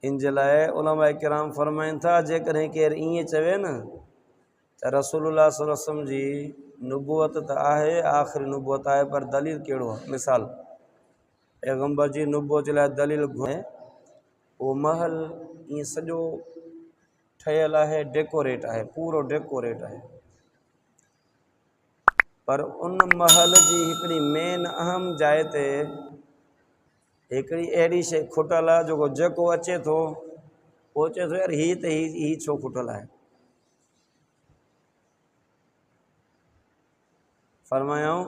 ان जे लाइ उलमा किराम फरमाइनि था जेकॾहिं केरु ईअं चवे न त रसूलुल्लाह सल्लल्लाहु अलैहि वसल्लम जी नुबुवत त आहे, आख़िरी नुबुवत आहे, पर दलील कहिड़ो आहे? मिसाल पैगम्बर जी नुबुवत जे लाइ दलील घुरे उहो महल ईअं सॼो ठहियल आहे, डेकोरेट आहे, पूरो डेकोरेट आहे, पर उन महल जी हिकिड़ी मेन अहम जाइ ते हिकिड़ी अहिड़ी शइ खुटल आहे जेको अचे थो उहो चए थो यार हीअ त ही छो खुटल आहे? फरमायूं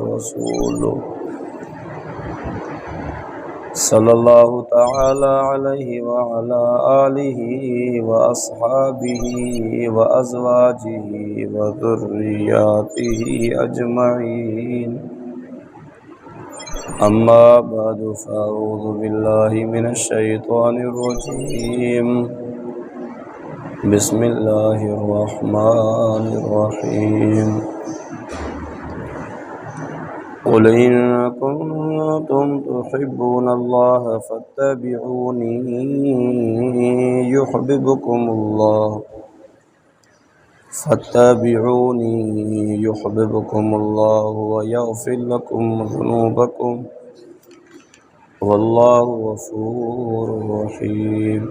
रसूल सल्लल्लाहु तआला अलैहि व अला आलिहि व अस्हाबिहि व अज़वाजिहि व ज़ुर्रिय्यातिहि अजमईन। अम्मा बअदु फ़अऊज़ु बिल्लाहि मिनश शैतानिर रजीम। बिस्मिल्लाहिर रहमानिर रहीम। क़ुल इन कुन्तुम तुहिब्बूनल्लाह फत्तबिऊनी युह्बिबकुमुल्लाह व यग़फिर लकुम ज़ुनूबकुम वल्लाहु गफ़ूरुर रहीम।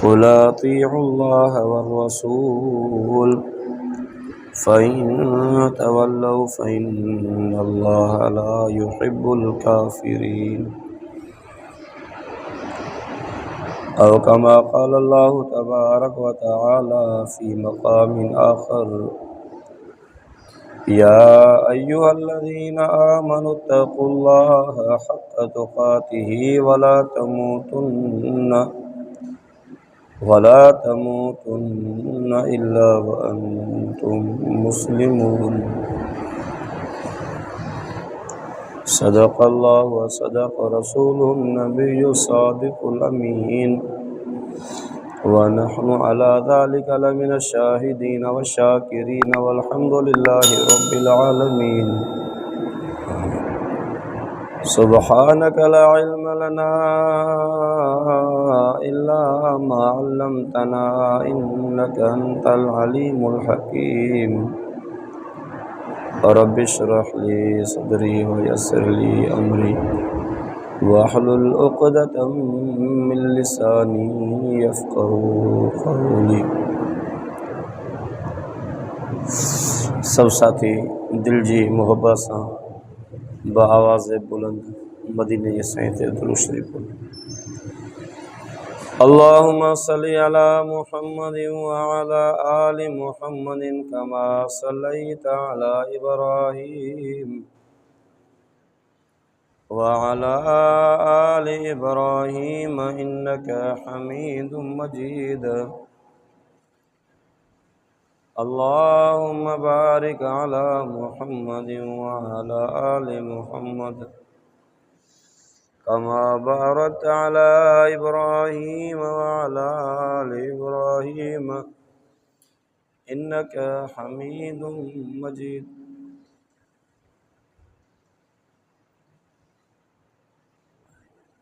क़ुल अतीउल्लाह वर्रसूल फ़इन तवल्लौ फ़इन्नल्लाह ला युहिब्बुल काफ़िरीन। औ कमा क़ाल अल्लाहु तबारक व तआला फ़ी मक़ामिन आख़र या अय्युहल्लज़ीना आमनुत्तक़ुल्लाह हक़्क़ तुक़ातिहि वला तमूतुन्न इल्ला व अंतुम मुस्लिमून। सदक़ल्लाहु व सदक़ रसूलुहुन नबिय्युस सादिक़ुल अमीन व नहनु अला ज़ालिका लमिनश शाहिदीन वश्शाकिरीन वल्हम्दुलिल्लाहि रब्बिल आलमीन। सुब्हानक ला इल्म लना इल्ला मा अल्लमतना इन्नका अंतल अलीमुल हकीम। रब्बि इश्रह ली सदरी व यस्सिर ली अमरी वहलुल उक़दतम मिन लिसानी यफ़क़हू क़ौली। सब साथी दिल जी मोहब्बत सां बआवाज़ बुलंद मदीने जे साईं ते दुरूद शरीफ पढ़ो। अल्लाहुम्मा सल्लि अला मुहम्मदिन व अला आलि मुहम्मदिन कमा सल्लैता अला इब्राहीम व अला आलि इब्राहीम इन्नका हमीदुम मजीद। अल्लाहुम्मा बारिक अला मुहम्मदिन व अला आलि मुहम्मद कमा बारकता अला इब्राहीम व अला आलि इब्राहीम इन्नका हमीदुम मजीद।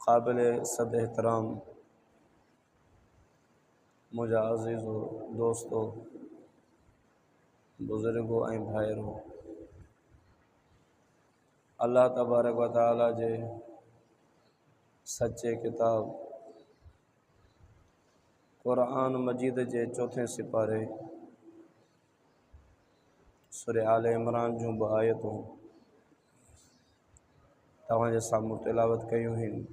काबिल सद एहतराम मुझा अज़ीज़ो दोस्तों बुज़ुर्गो ऐं भाइरो, अल्लाह तबारक व तआला जे सच्चे किताब क़ुरान मजीद जे चौथे सिपारे सूरह आले इमरान जूं ब आयतूं तव्हांजे साम्हूं तिलावत कयूं आहिनि।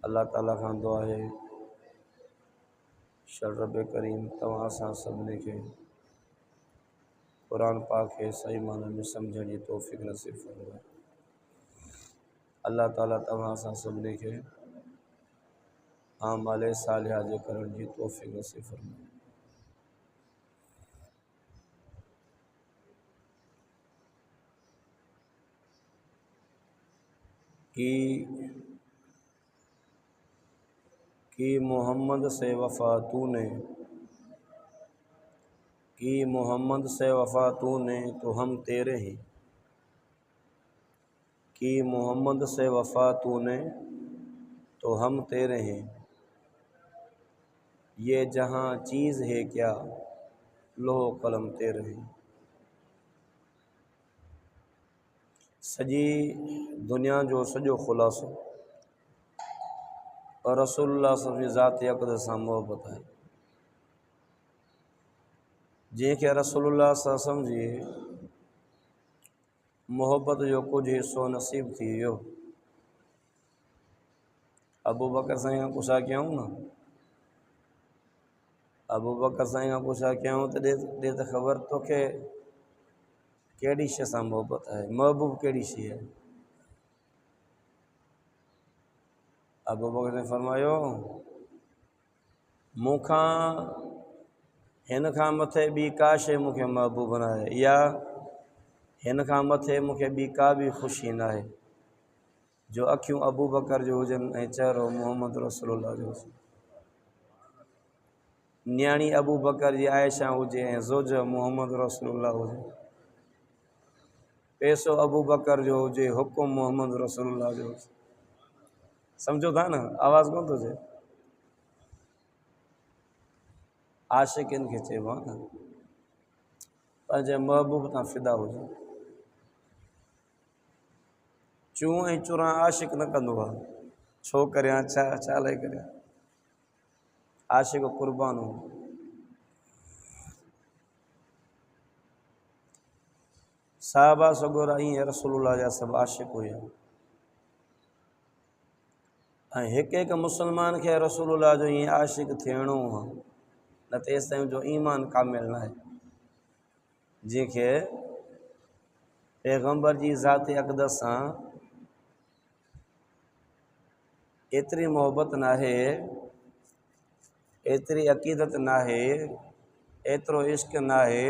अल्लाह ताला खां दुआ आहे रब करीम तव्हां असां सभिनी खे क़ुरान पाक खे सही माननि में सम्झण जी तौफ़ीक़ नसीब फरमाए। अल्लाह ताला तव्हां असां सभिनी खे आमाले सालिहा जे करण जी तौफ़ीक़ नसीब फरमाए। कि मोहम्मद से वफ़ा तूने, कि मोहम्मद से वफ़ा तूने तो हम तेरे हैं। کی محمد سے وفا تو نے تو ہم تیرے ہیں، یہ جہاں چیز ہے کیا لوح و قلم تیرے ہیں۔ سجی دنیا جو سجو خلاصو اور رسول اللہ صلی اللہ علیہ وسلم ذات اقدس سان محبت ہے، جن کے رسول اللہ صلی اللہ علیہ وسلم جی محبت جو کچھ حصو نصیب تھی ویو۔ ابو بکر سائیں کا پوچھا کیوں نا، ابو بکر سائیں کا پوچھا کیوں تو دے تو خبر تو کہ کیڑی شے سان محبت ہے، محبوب کیڑی شے ہے۔ ابو بکر نے فرمایا موکھاں ہن کھاں متھے بی کا شے مکھے محبوب نہ ہے، یا ہن کھاں متھے مکھے بی کا بھی خوشی نہ ہے جو اکھیوں ابو بکر جو ہوجن ऐं चेहरो محمد رسول اللہ جو हुजे۔ نیاणी ابو بکر جی عائشہ ہوجے ऐं زوج محمد رسول اللہ ہوجے، پیسو ابو بکر جو ہوجے حکم محمد رسول اللہ جو ہوجے۔ سمجھو تھا نا، آواز کون تو جے عاشق ان کے چیبا نا پنجے محبوب تاں فدا ہوجے۔ چوں ऐं چراں عاشق نہ کندو ہے، چھو کریاں چھا لے کریاں، عاشق قربان ہو۔ صحابہ سگورا ہی رسول اللہ جا سب عاشق ہوئے، ایک ایک مسلمان کے رسول اللہ جو یہ عاشق تھیڑوں ہاں نہ تے اس جو ایمان کامل نہ ہے، جن کے پیغمبر جی ذات اقدس ساں ایتری محبت نہ ہے، ایتری عقیدت نہ ہے، ایترو عشق نہ ہے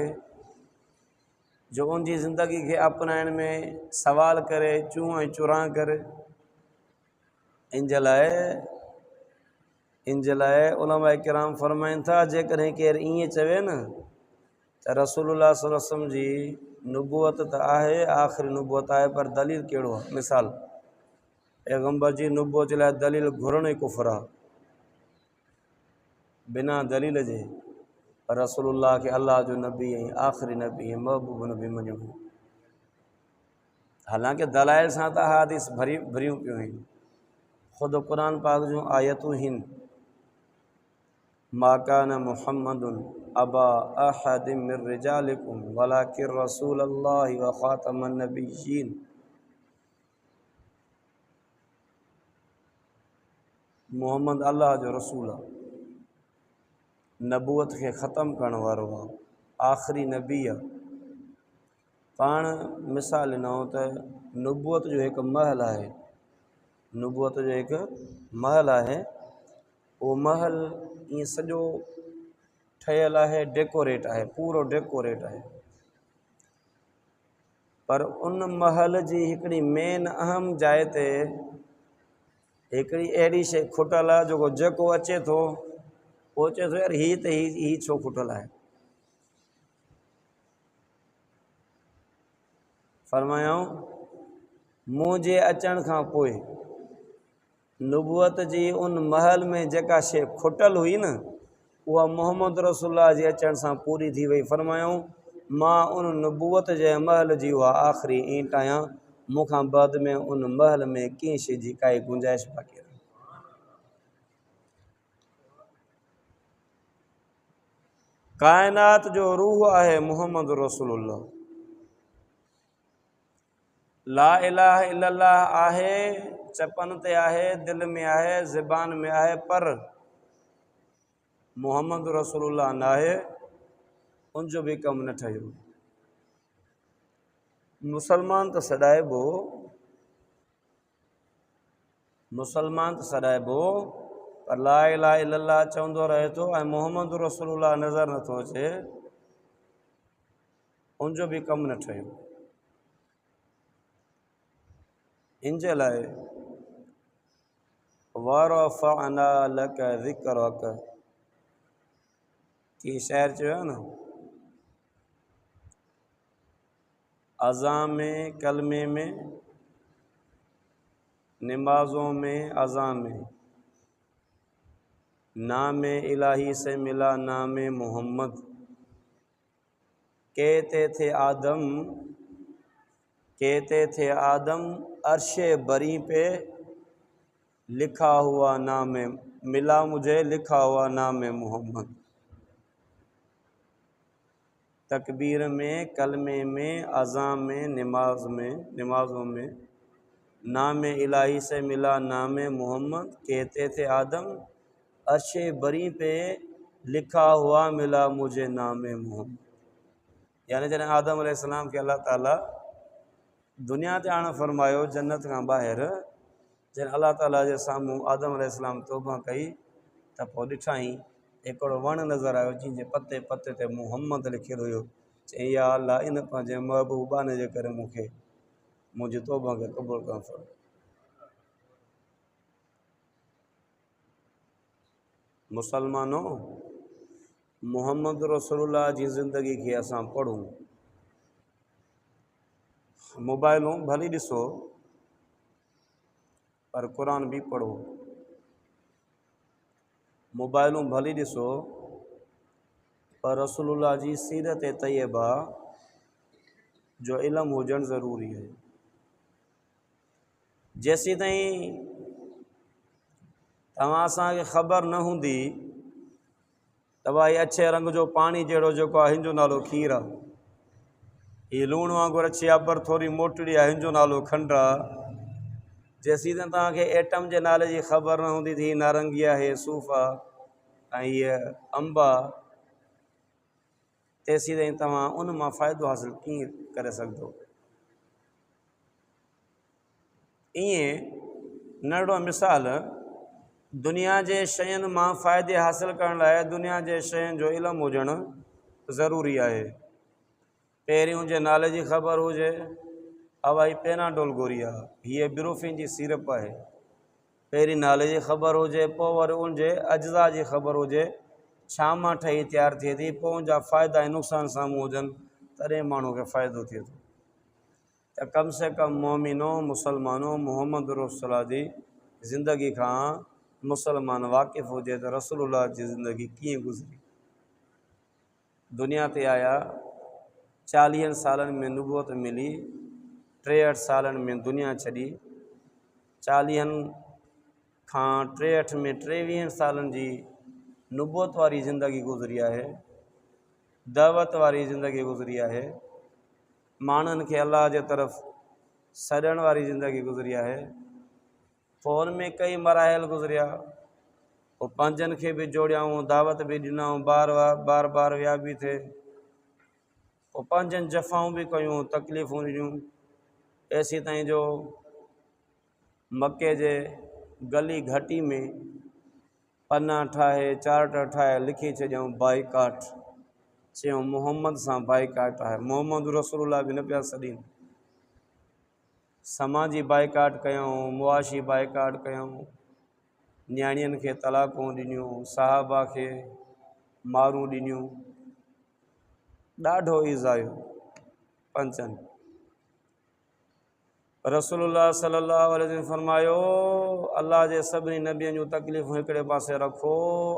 جو ان جی زندگی کے اپنائن میں سوال کرے چوں ऐं چراں کرے۔ ان جلائے علماء کرام فرمائن تھا جے کریں کیر این چوے نا تو رسول اللہ صلی اللہ علیہ وسلم جی نبوت تا آہے، آخری نبوت آہے پر دلیل کیڑو ہے۔ مثال پیغمبر جی نبوت لائے دلیل گھرنے کفر ہے، بنا دلیل جے رسول اللہ کے اللہ جو نبی ہیں، آخری نبی ہیں، محبوب نبی منجو، حالانکہ دلائل ساتھ حادث بھریوں کیوں ہیں۔ خود قرآن پاک جو آیتوں ہن ما کان محمد ابا احد من رجالکم ولکن رسول اللہ و خاتم النبیین، محمد اللہ جو رسول ہے، نبوت کے ختم کرنے وارو ہے، آخری نبی ہے۔ پان مثال نہ ہوتا ہے نبوت جو ایک محل ہے، نبوت جو ایک محل ہے، وہ محل یہ سجو ٹھیل ہے، ڈیکوریٹ ہے، پورو ڈیکوریٹ ہے، پر ان محل جی ہکڑی مین اہم جائے تے ہکڑی ایڑی شے کھٹل ہے جو جکو اچے تو پوچے تو یار ہی چھو کھٹل ہے۔ فرمایاں مجھے اچن کھاں پوئے نبوت جی ان محل میں جکا شے کھٹل ہوئی نا وہ محمد رسول اللہ جی اچن ساں پوری تھی وئی۔ فرمایاں ماں ان نبوت جے محل جی ہوا آخری اینٹ آیاں مکھاں بعد میں ان محل میں کیں شے جی کائی گنجائش باقی رہی۔ کائنات جو روح ہے محمد رسول اللہ، لا الہ الا اللہ آہے، چپن تے آہے، دل میں آہے، زبان میں آہے، پر محمد رسول اللہ نہ ہے، ان جو بھی کم نہ ٹھہرو۔ مسلمان تو سدائے بو، مسلمان تو سدائے بو، پر لا الہ الا اللہ چوندو رہے تو محمد رسول اللہ نظر نہ تو چھے، ان جو بھی کم نہ ٹھہرو۔ انجے لائے وَرَفَعْنَا لَكَ ذِكْرَكَ کی شعر جو ہے نا اذان میں کلمے میں نمازوں میں اذان میں نام الہی سے ملا نام محمد، کہتے تھے آدم عرش بری پہ لکھا ہوا نام، ملا مجھے لکھا ہوا نام محمد۔ تکبیر میں، کلمے میں، اذان میں، نمازوں میں نام الہی سے ملا نام محمد، کہتے تھے آدم عرش بری پہ لکھا ہوا ملا مجھے نام محمد۔ یعنی جن آدم علیہ السلام کے اللہ تعالیٰ دنیا تے آنا فرمایا جنت کا باہر، جن اللہ تعالیٰ جے ساموں آدم علیہ السلام توبہ کئی تو پو ڈٹھائیں ایکڑو وڻ نظر آयो جن جے پتے پتے تے محمد لکھیل ہوयो، چئی یا اللہ ان پنहिंजे محبوبانے जे करे मूंखे मुंहिंजी तौबा खे क़बूल करणु फरमाए۔ मुसलमानो, मुहम्मद रसूलुल्लाह जी ज़िंदगी खे असां पढ़ूं, मोबाइलूं भली ॾिसो पर क़ुरान भी पढ़ो, मोबाइलूं भली ॾिसो पर रसूलुल्लाह जी सीरत तैयबा जो इल्मु हुजणु ज़रूरी आहे। जेसीं ताईं तव्हां असांखे ख़बर न हूंदी त भाई अछे रंग जो पाणी जहिड़ो जेको आहे हिन जो नालो खीर आहे, हीअ लूण वांगुरु अछी अबर थोरी मोटड़ी आहे हिन जो नालो खंडु आहे, जेसीं ताईं तव्हांखे एटम जे नाले जी ख़बर न हूंदी त हीअ नारंगी आहे, हीअ सूफ़ आहे ऐं हीअ अंब आहे, तेसीं ताईं तव्हां उन मां फ़ाइदो हासिलु कीअं करे सघंदो। ईअं नंढिड़ो मिसाल, दुनिया जे शयुनि मां फ़ाइदे हासिलु करण लाइ दुनिया जे शयुनि जो इल्मु हुजणु ज़रूरी आहे। पहिरियों जे नाले जी ख़बर हुजे, हवाई पेनाडोल गोरी आहे, हीअ ब्रूफिन जी सीरप आहे, पहिरीं नाले जी ख़बर हुजे, पोइ वरी उन जे अज्जा जी ख़बर हुजे, छा मां ठही तयारु थिए थी, पोइ उनजा फ़ाइदा ऐं नुक़सान साम्हूं हुजनि, तॾहिं माण्हू खे फ़ाइदो थिए थो। त कम से कम मोमिनो, मुसलमानो मुहम्मद रसूलुल्लाह जी ज़िंदगी खां मुसलमान वाक़िफ़ हुजे त रसूलुल्लाह जी ज़िंदगी कीअं गुज़री। दुनिया ते आया, 40 सालनि में नुबूवत मिली, 63 सालनि में दुनिया छॾी, 40 खां 63 में 23 सालनि जी नुबूवत वारी ज़िंदगी गुज़री आहे, दावत वारी ज़िंदगी गुज़री आहे, माण्हुनि खे अल्लाह जे तरफ़ सॾण वारी ज़िंदगी गुज़री आहे। फ़ोन में कई मराहिल गुज़रिया, पोइ पंहिंजनि खे बि जोड़ियाऊं, दावत बि ॾिनऊं, बार बार विया बि थिए, पोइ पंहिंजनि जफ़ाऊं बि कयूं, तकलीफ़ूं ॾिनियूं, एसी ताईं जो मके जे गली घटी में पना ठाहे, चार्ट ठाहे लिखी छॾियऊं बाइकाट, चयूं मुहम्मद सां बाइकाट आहे, मुहम्मद रसूलुल्लाह बि न पिया सॾीनि। समाजी बाइकाट कयऊं, मुआशी बाइकाट कयऊं, न्याणियुनि खे तलाक़ूं ॾिनियूं, सहाबा खे मारूं ॾिनियूं, ॾाढो ईज़ायो पंचनि। रसूलुल्लाह सल्लल्लाहु अलैहि वसल्लम फरमायो, अल्लाह जे सभिनी नबियनि जूं तकलीफ़ूं हिकिड़े पासे रखो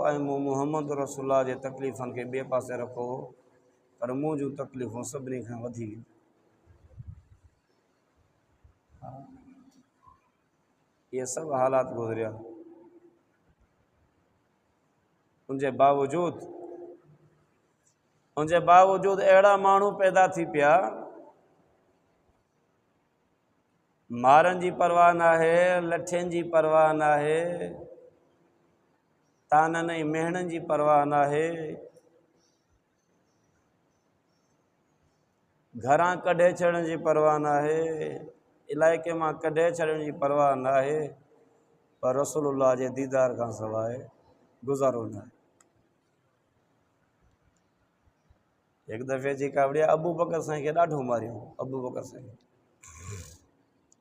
ऐं मूं मुहम्मद रसूलुल्लाह जे तकलीफ़ुनि खे ॿिए पासे रखो, पर मूं जूं तकलीफ़ूं सभिनी खां वधीक। इहे सभु हालात गुज़रिया, उनजे बावजूदि अहिड़ा माण्हू पैदा थी पिया, मारनि जी परवाह न आहे, लठियुनि जी परवाह न आहे, ताननि ऐं मेहणनि जी परवाह न आहे, घरां कढे छॾण जी परवाह न आहे, इलाइक़े मां कढे छॾण जी परवाह न आहे, पर रसूलुल्लाह जे दीदार खां सवाइ गुज़ारो न आहे। हिकु दफ़े जी कावड़िया अबू बकर साईं खे ॾाढो मारियऊं, अबू बकर साईं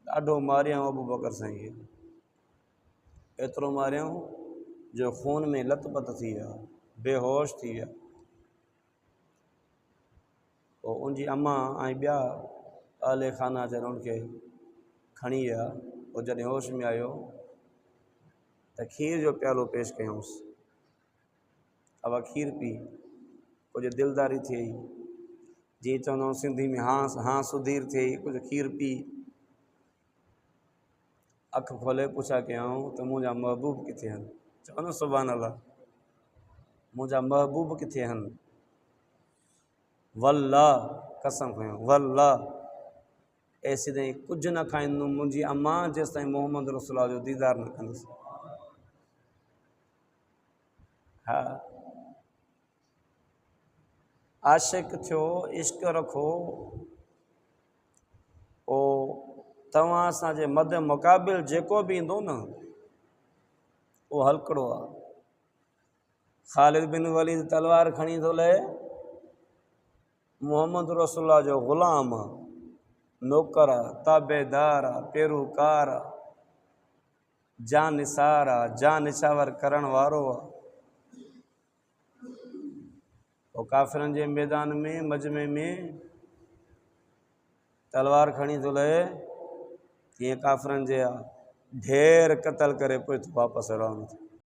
ॾाढो मारियऊं, अबू बकर साईं खे एतिरो मारियऊं जो खून में लथपथ थी विया, बेहोश थी विया। पोइ उनजी अम्मा ऐं ॿिया आले खाना जन उनखे खणी विया, पोइ जॾहिं होश में आयो त खीर जो प्यालो पेश कयूंसि, अब खीर पी, कुझु दिलदारी थियई, जीअं चवंदा आहियूं सिंधी में हाँ सुधीर थियई, कुझु खीर पी। अखि खोले पुछा कयऊं त मुंहिंजा महबूब किथे आहिनि? चओ न सुभान अल्लाह, मुंहिंजा महबूब किथे आहिनि? वल्लाह, कसम खयूं वल्लाह, ऐसी ताईं कुझु न खाईंदुमि मुंहिंजी अम्मा जेसि ताईं मोहम्मद रसूलुल्लाह जो दीदार न कंदुसि। हा, आशिक़ थियो, इश्क रखो, ओ तव्हां असांजे मद मुक़ाबिल जेको बि ईंदो न उहो हलकड़ो आहे। ख़ालिद बिन वलीद तलवार खणी थो लहे, मोहम्मद रसूलुल्लाह जो ग़ुलाम आहे, नौकर आहे, ताबेदार आहे, पेरोकार आहे, जान निसार आहे, जान निछावर करण वारो आहे। पोइ काफ़िरनि जे मैदान में मजमे में तलवार खणी थो लहे, तीअं काफ़िरनि जे ढेर क़तल करे पोइ वापसि रवानो थियो।